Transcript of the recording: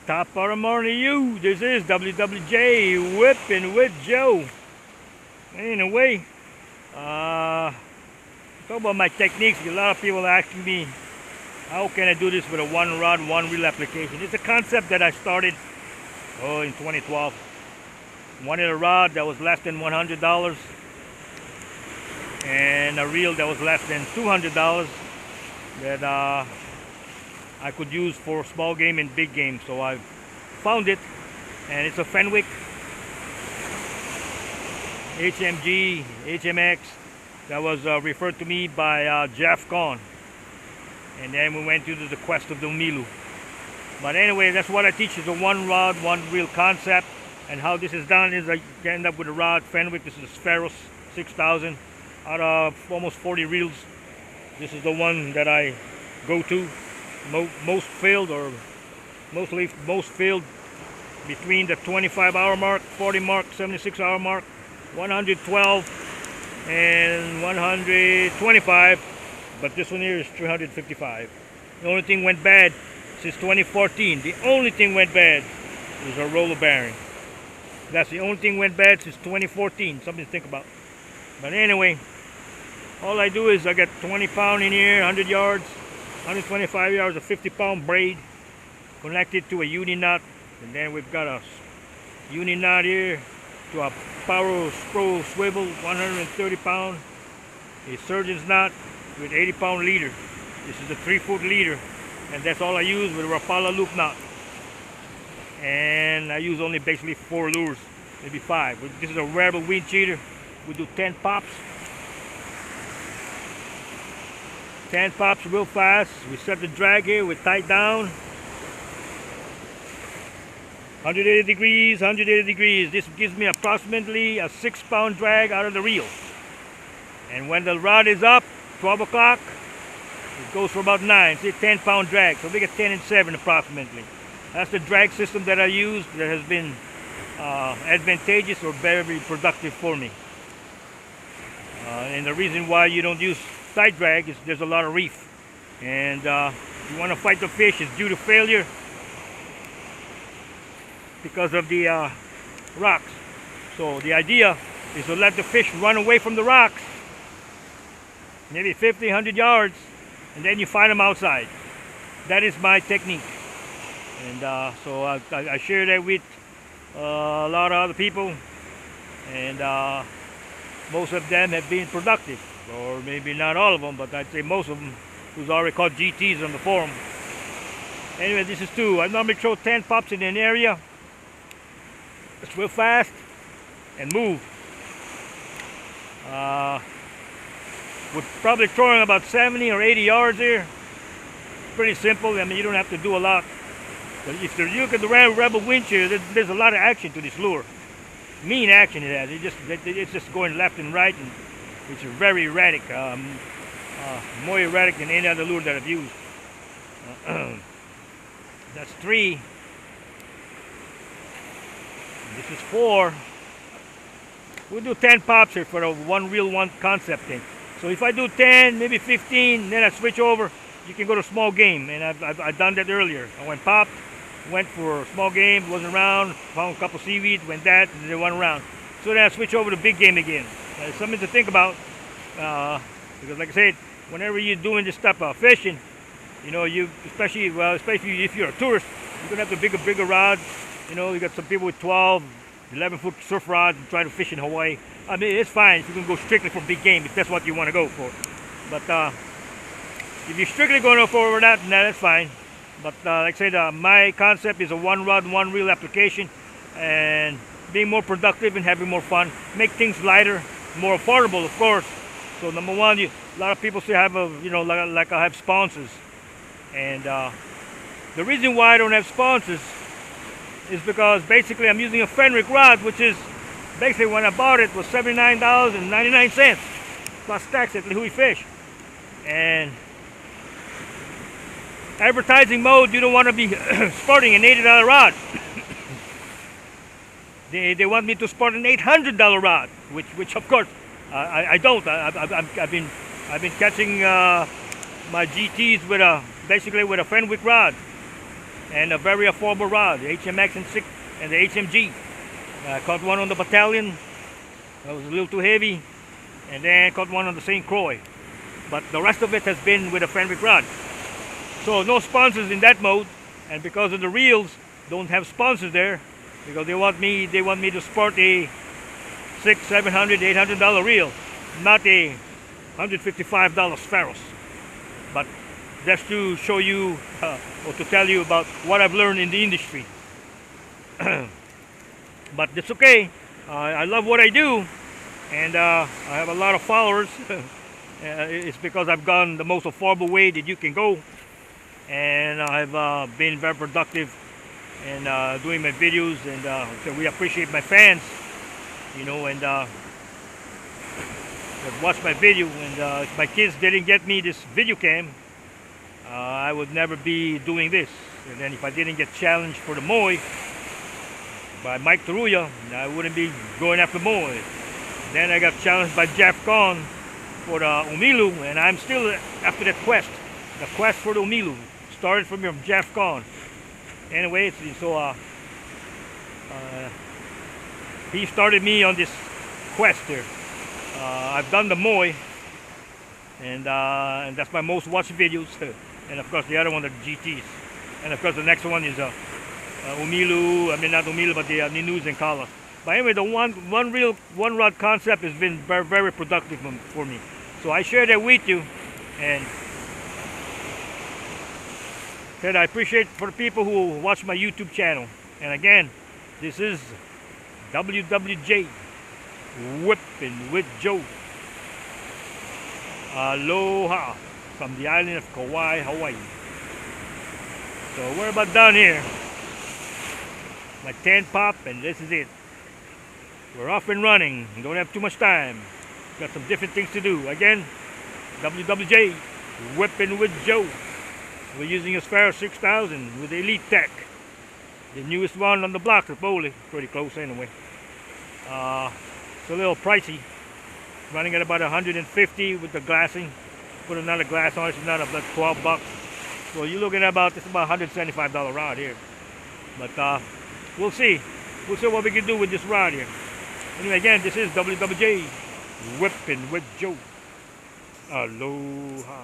Top of the morning to you. This is WWJ Whipping with Joe. Anyway, talk about my techniques. A lot of people are asking me, how can I do this with a one rod, one reel application? It's a concept that I started in 2012. Wanted a rod that was less than $100 and a reel that was less than $200 that I could use for small game and big game. So I found it, and it's a Fenwick HMG HMX that was referred to me by Jeff Kahn, and then we went to the quest of the Milu. But anyway, that's what I teach, is a one rod, one reel concept. And how this is done is I end up with a rod Fenwick. This is a Spheros 6000 out of almost 40 reels. This is the one that I go to most filled, or most filled between the 25-hour mark, 40 mark, 76-hour mark, 112 and 125, but this one here is 355. The only thing went bad since 2014. The only thing went bad was a roller bearing. That's the only thing went bad since 2014. Something to think about. But anyway, all I do is I get 20 pound in here, 100 yards, 125 yards, a 50-pound braid connected to a uni knot, and then we've got a uni knot here to a Power Pro swivel, 130 pound, a surgeon's knot with 80-pound leader. This is a 3-foot leader, and that's all I use with a Rapala loop knot. And I use only basically 4 lures, maybe 5. This is a Rebel wind cheater. We do 10 pops. 10 pops real fast. We set the drag here, we tight down. 180 degrees, 180 degrees. This gives me approximately a 6-pound drag out of the reel. And when the rod is up, 12 o'clock, it goes for about 9. Say 10-pound drag. So we get 10 and 7 approximately. That's the drag system that I use that has been advantageous or very productive for me. And the reason why you don't use side drag is there's a lot of reef, and you want to fight the fish, it's due to failure because of the rocks. So the idea is to let the fish run away from the rocks, maybe 50, 100 yards, and then you find them outside. That is my technique, and so I share that with a lot of other people, and most of them have been productive, or maybe not all of them, but I'd say most of them, who's already caught GTs on the forum. Anyway, this is 2. I normally throw 10 pops in an area. It's real fast and move. We're probably throwing about 70 or 80 yards here. Pretty simple. I mean, you don't have to do a lot. But if you look at the Rebel wind cheater, there's a lot of action to this lure. Mean action it has. It's just going left and right, and it's very erratic. More erratic than any other lure that I've used. That's 3. This is 4. We'll do 10 pops here for a one reel, one concept thing. So if I do 10, maybe 15, then I switch over. You can go to small game, and I've done that earlier. I went pop, went for small game, wasn't around, found a couple seaweeds, went that, and then one around. So then I switch over to big game again. It's something to think about, because like I said, whenever you're doing this type of fishing, you know, especially if you're a tourist, you're gonna have the bigger rods. You know, you got some people with 12, 11-foot surf rods and try to fish in Hawaii. I mean, it's fine if you can go strictly for big game, if that's what you want to go for. But if you're strictly going for that, that's fine. But like I said, my concept is a one rod, one reel application, and being more productive and having more fun. Make things lighter, more affordable, of course. So number one, a lot of people say I have like I have sponsors, and the reason why I don't have sponsors is because basically I'm using a Fenwick rod, which is basically, when I bought it, was $79.99 plus tax at Hui Fish. And advertising mode, you don't want to be sporting an $80 rod. They want me to sport an $800 rod, which of course I don't. I've been catching my GTs with basically with a Fenwick rod. and a very affordable rod, the HMX and the HMG. I caught one on the Battalion. That was a little too heavy, and then caught one on the St. Croix. But the rest of it has been with a Fenwick rod. So no sponsors in that mode, and because of the reels, don't have sponsors there, because they want me to sport a $600, $700, $800 reel, not a $155 Pharos. But just to show you or to tell you about what I've learned in the industry. But it's okay. I love what I do, and I have a lot of followers. It's because I've gone the most affordable way that you can go, and I've been very productive in doing my videos, and so we appreciate my fans, you know, and that watch my video. And if my kids didn't get me this video cam, I would never be doing this. And then if I didn't get challenged for the Moy by Mike Taruya, I wouldn't be going after Moy. Then I got challenged by Jeff Kahn for the Umilu, and I'm still after that quest. The quest for the Umilu started from Jeff Kahn. Anyway, so he started me on this quest there. I've done the Moy, and that's my most watched videos. And of course the other one are the GTs. And of course the next one is Umilu, I mean not Umilu, but the Ninus and Kalas. But anyway, the one rod concept has been very, very productive for me. So I share that with you, and said I appreciate for the people who watch my YouTube channel. And again, this is WWJ, Whipping with Joe. Aloha from the island of Kauai, Hawaii. So we're about done here. My 10 pop, and this is it. We're off and running. We don't have too much time. Got some different things to do. Again, WWJ, Whipping with Joe. We're using a Pharos 6000 with Elite Tech. The newest one on the block, Tripoli. Pretty close anyway. It's a little pricey. Running at about 150 with the glassing. Put another glass on it, it's another about 12 bucks. So you're looking at about, it's about $175 rod here. But we'll see. We'll see what we can do with this rod here. Anyway, again, this is WWJ, Whipping with Joe. Aloha.